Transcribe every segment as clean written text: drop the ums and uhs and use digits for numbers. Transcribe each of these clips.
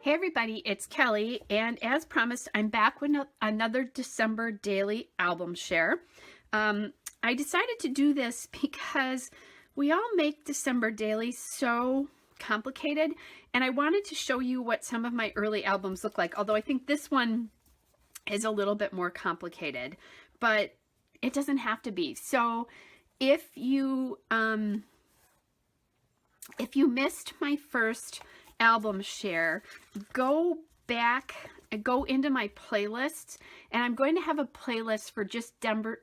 Hey everybody, it's Kelly, and as promised, I'm back with another December daily album share. I decided to do this because we all make December dailies so complicated, and I wanted to show you what some of my early albums look like, although I think this one is a little bit more complicated, but it doesn't have to be. So if you missed my first album share, go back and go into my playlists, and I'm going to have a playlist for just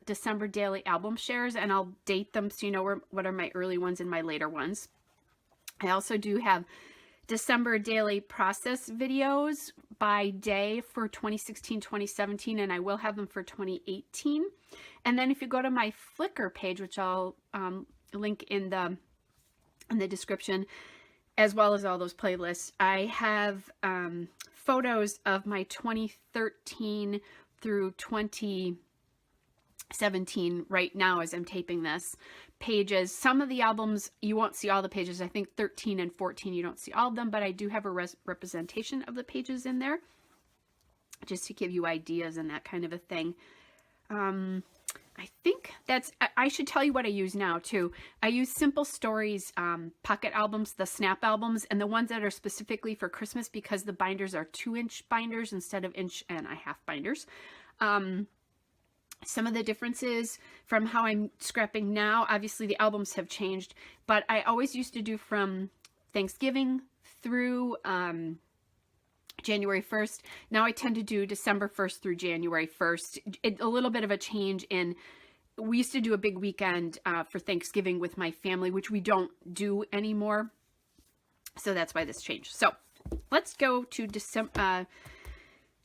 December daily album shares, and I'll date them so you know what are my early ones and my later ones. I also do have December daily process videos by day for 2016, 2017, and I will have them for 2018. And then if you go to my Flickr page, which I'll link in the description, as well as all those playlists, I have photos of my 2013 through 2017 right now as I'm taping this pages. Some of the albums, you won't see all the pages. I think 13 and 14, you don't see all of them, but I do have a representation of the pages in there just to give you ideas and that kind of a thing. I think I should tell you what I use now too. I use Simple Stories pocket albums, the snap albums, and the ones that are specifically for Christmas because the binders are 2-inch binders instead of 1.5-inch binders. Some of the differences from how I'm scrapping now, obviously the albums have changed, but I always used to do from Thanksgiving through January 1st. Now I tend to do December 1st through January 1st. A little bit of a change in, we used to do a big weekend for Thanksgiving with my family, which we don't do anymore. So that's why this changed. So let's go to December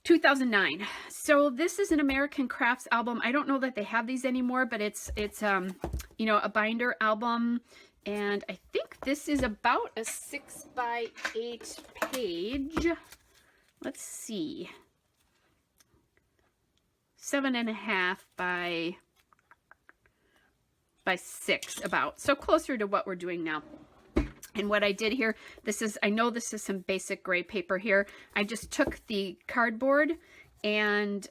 2009. So this is an American Crafts album. I don't know that they have these anymore, but it's you know, a binder album. And I think this is about a 6x8 page. Let's see, 7.5 by 6 about. So closer to what we're doing now. And what I did here, I know this is some basic gray paper here. I just took the cardboard and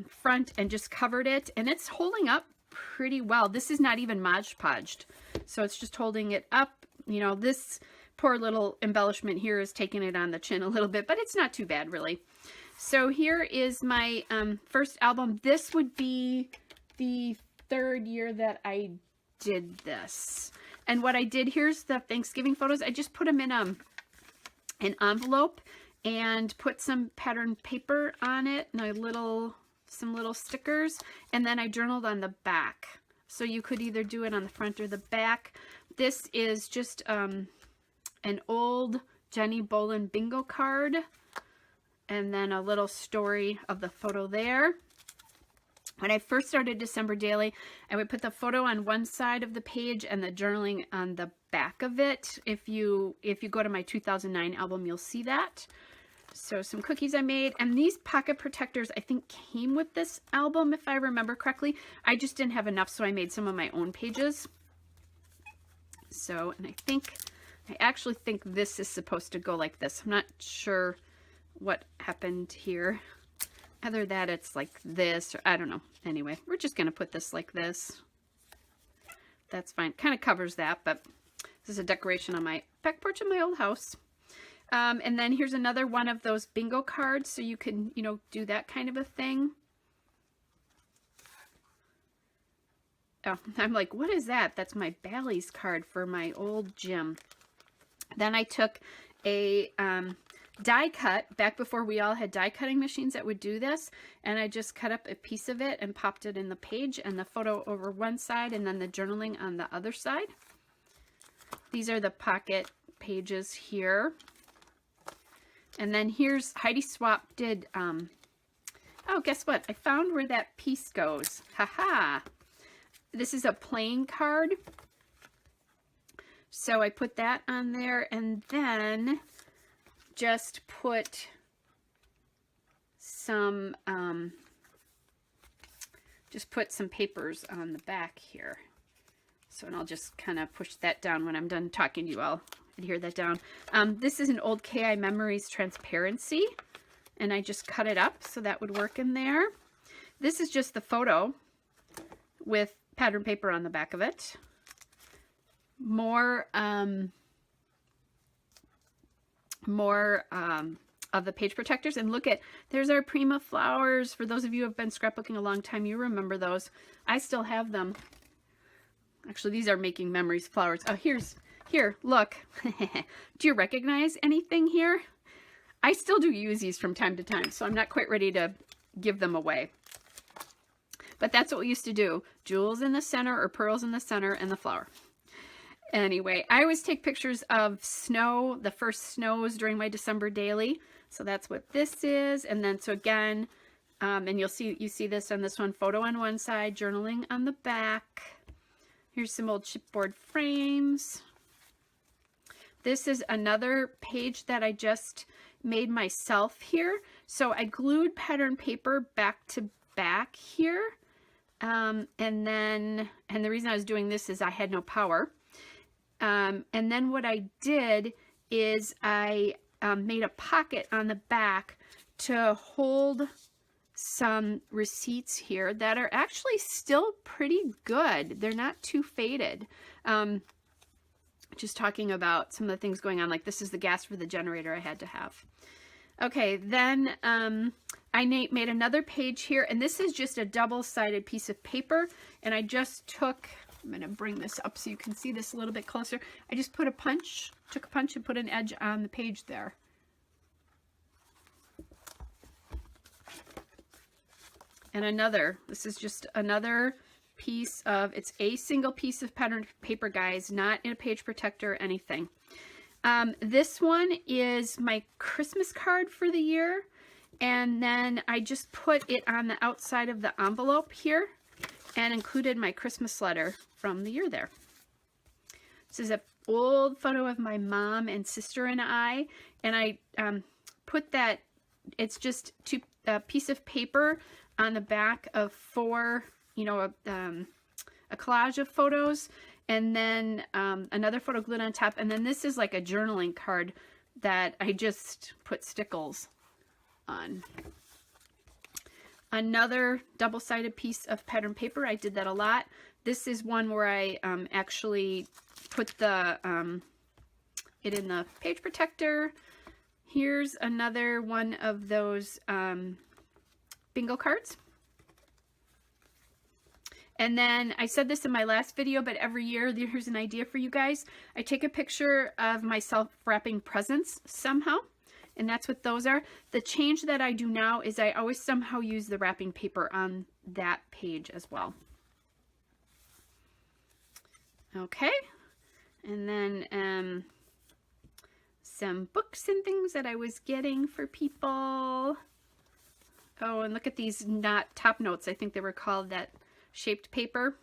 front and just covered it, and it's holding up pretty well. This is not even Mod Podged, so it's just holding it up. You know, this poor little embellishment here is taking it on the chin a little bit, but it's not too bad really. So here is my first album. This would be the 3rd year that I did this. And what I did, here's the Thanksgiving photos. I just put them in an envelope and put some patterned paper on it and some little stickers, and then I journaled on the back. So you could either do it on the front or the back. This is just an old Jenny Bolin bingo card, and then a little story of the photo there. When I first started December Daily, I would put the photo on one side of the page and the journaling on the back of it. If you go to my 2009 album, you'll see that. So some cookies I made, and these pocket protectors I think came with this album if I remember correctly. I just didn't have enough, so I made some of my own pages. So, and I actually think this is supposed to go like this. I'm not sure what happened here. Either that it's like this, or I don't know. Anyway, we're just going to put this like this. That's fine. Kind of covers that, but this is a decoration on my back porch of my old house. And then here's another one of those bingo cards, so you can, you know, do that kind of a thing. Oh, I'm like, what is that? That's my Bally's card for my old gym. Then I took a die cut, back before we all had die cutting machines that would do this, and I just cut up a piece of it and popped it in the page, and the photo over one side and then the journaling on the other side. These are the pocket pages here. And then here's Heidi Swap did, oh, guess what? I found where that piece goes. Haha. This is a playing card. So I put that on there, and then just put some papers on the back here. So, and I'll just kind of push that down when I'm done talking to you. I'll adhere that down. This is an old KI Memories Transparency, and I just cut it up so that would work in there. This is just the photo with pattern paper on the back of it. More of the page protectors, and look at, there's our Prima flowers. For those of you who have been scrapbooking a long time, you remember those. I still have them. Actually, these are Making Memories flowers. Oh, here, look. Do you recognize anything here? I still do use these from time to time, so I'm not quite ready to give them away. But that's what we used to do. Jewels in the center, or pearls in the center, and the flower. Anyway, I always take pictures of snow, the first snows during my December daily. So that's what this is. And then, so again, and you see this on this one, photo on one side, journaling on the back. Here's some old chipboard frames. This is another page that I just made myself here. So I glued pattern paper back to back here. And the reason I was doing this is I had no power. And then what I did is I made a pocket on the back to hold some receipts here that are actually still pretty good. They're not too faded. Just talking about some of the things going on, like this is the gas for the generator I had to have. Okay, then I made another page here, and this is just a double-sided piece of paper, and I just took, I'm going to bring this up so you can see this a little bit closer. I just took a punch and put an edge on the page there. And this is just another piece of, it's a single piece of pattern paper, guys, not in a page protector or anything. This one is my Christmas card for the year, and then I just put it on the outside of the envelope here and included my Christmas letter from the year there. This is an old photo of my mom and sister and I put that, it's just a piece of paper on the back of four, a collage of photos, and then another photo glued on top, and then this is like a journaling card that I just put stickles on. Another double-sided piece of pattern paper, I did that a lot. This is one where I actually put the it in the page protector. Here's another one of those bingo cards. And then I said this in my last video, but every year, here's an idea for you guys. I take a picture of myself wrapping presents somehow, and that's what those are. The change that I do now is I always somehow use the wrapping paper on that page as well. Okay, and then some books and things that I was getting for people. Oh, and look at these top notes. I think they were called that shaped paper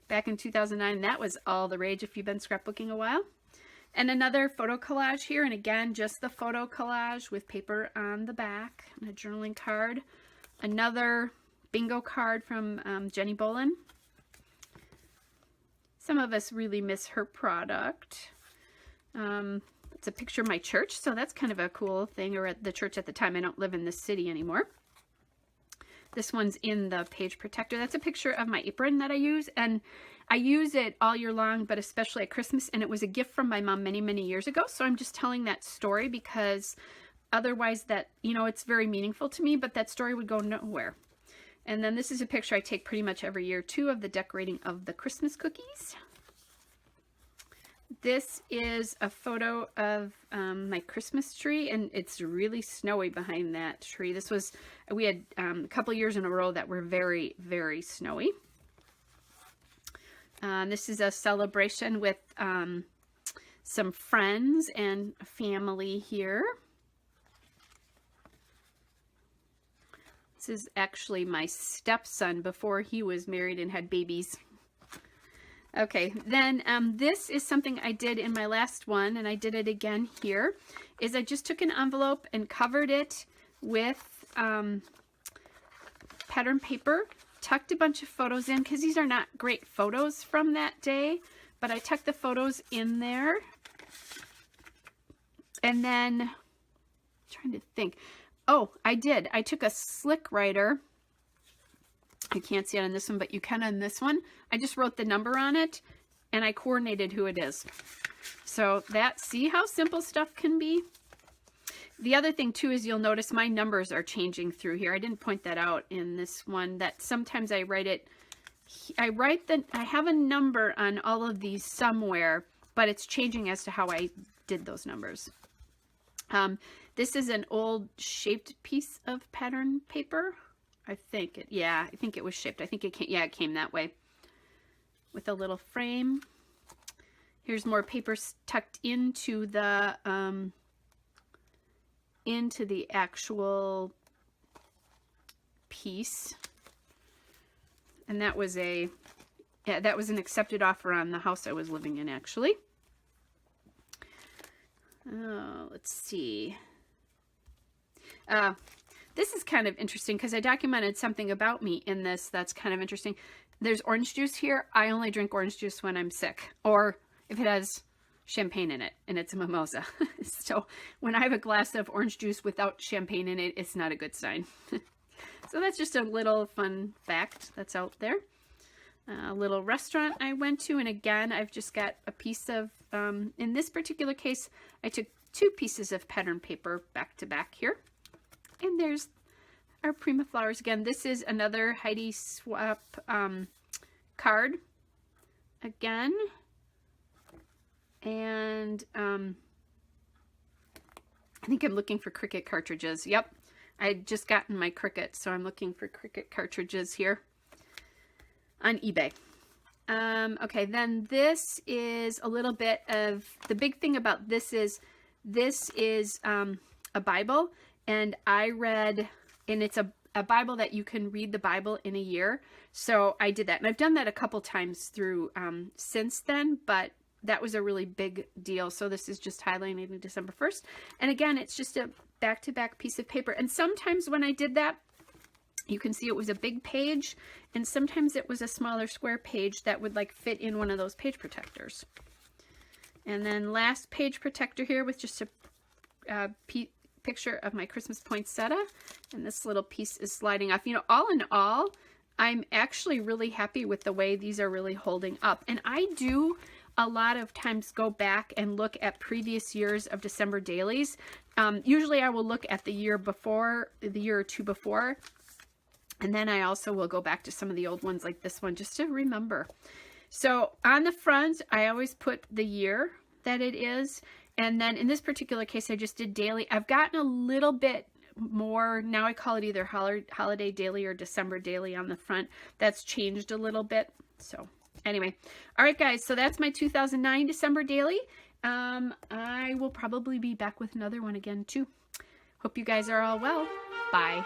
back in 2009. That was all the rage if you've been scrapbooking a while. And another photo collage here, and again, just the photo collage with paper on the back and a journaling card. Another bingo card from Jenny Bolin. Some of us really miss her product. It's a picture of my church, so that's kind of a cool thing, or at the church at the time. I don't live in this city anymore. This one's in the page protector. That's a picture of my apron that I use, and I use it all year long, but especially at Christmas, and it was a gift from my mom many, many years ago, so I'm just telling that story because otherwise that, it's very meaningful to me, but that story would go nowhere. And then this is a picture I take pretty much every year, too, of the decorating of the Christmas cookies. This is a photo of my Christmas tree, and it's really snowy behind that tree. We had a couple years in a row that were very, very snowy. This is a celebration with some friends and family here. This is actually my stepson before he was married and had babies. Okay, then this is something I did in my last one, and I did it again here, is I just took an envelope and covered it with pattern paper, tucked a bunch of photos in, because these are not great photos from that day, but I tucked the photos in there. And then, I'm trying to think. Oh, I did. I took a slick writer. You can't see it on this one, but you can on this one. I just wrote the number on it, and I coordinated who it is. So see how simple stuff can be? The other thing too is you'll notice my numbers are changing through here. I didn't point that out in this one, that sometimes I write it, I have a number on all of these somewhere, but it's changing as to how I did those numbers. This is an old shaped piece of pattern paper. I think it was shaped. I think it came that way with a little frame. Here's more paper tucked into the actual piece. And that was an accepted offer on the house I was living in, actually. Let's see. This is kind of interesting because I documented something about me in this that's kind of interesting. There's orange juice here. I only drink orange juice when I'm sick, or if it has champagne in it and it's a mimosa. So when I have a glass of orange juice without champagne in it, it's not a good sign. So that's just a little fun fact that's out there. A little restaurant I went to, and again, I've just got a piece of, in this particular case, I took 2 pieces of pattern paper back to back here. And there's our Prima flowers again. This is another Heidi Swap card again. And I think I'm looking for Cricut cartridges. Yep, I just gotten my Cricut, so I'm looking for Cricut cartridges here on eBay. Okay, then this is a little bit of, the big thing about this is a Bible, and I read, and it's a Bible that you can read the Bible in a year. So I did that, and I've done that a couple times through since then, but that was a really big deal. So this is just highlighting December 1st. And again, it's just a back-to-back piece of paper. And sometimes when I did that, you can see it was a big page, and sometimes it was a smaller square page that would like fit in one of those page protectors. And then last page protector here with just a picture of my Christmas poinsettia, and this little piece is sliding off. You know, all in all, I'm actually really happy with the way these are really holding up. And I do a lot of times go back and look at previous years of December dailies. Usually I will look at the year before, the year or two before, and then I also will go back to some of the old ones like this one just to remember. So on the front, I always put the year that it is. And then in this particular case, I just did daily. I've gotten a little bit more, now I call it either holiday daily or December daily on the front. That's changed a little bit. So anyway, all right, guys, so that's my 2009 December daily. I will probably be back with another one again, too. Hope you guys are all well. Bye.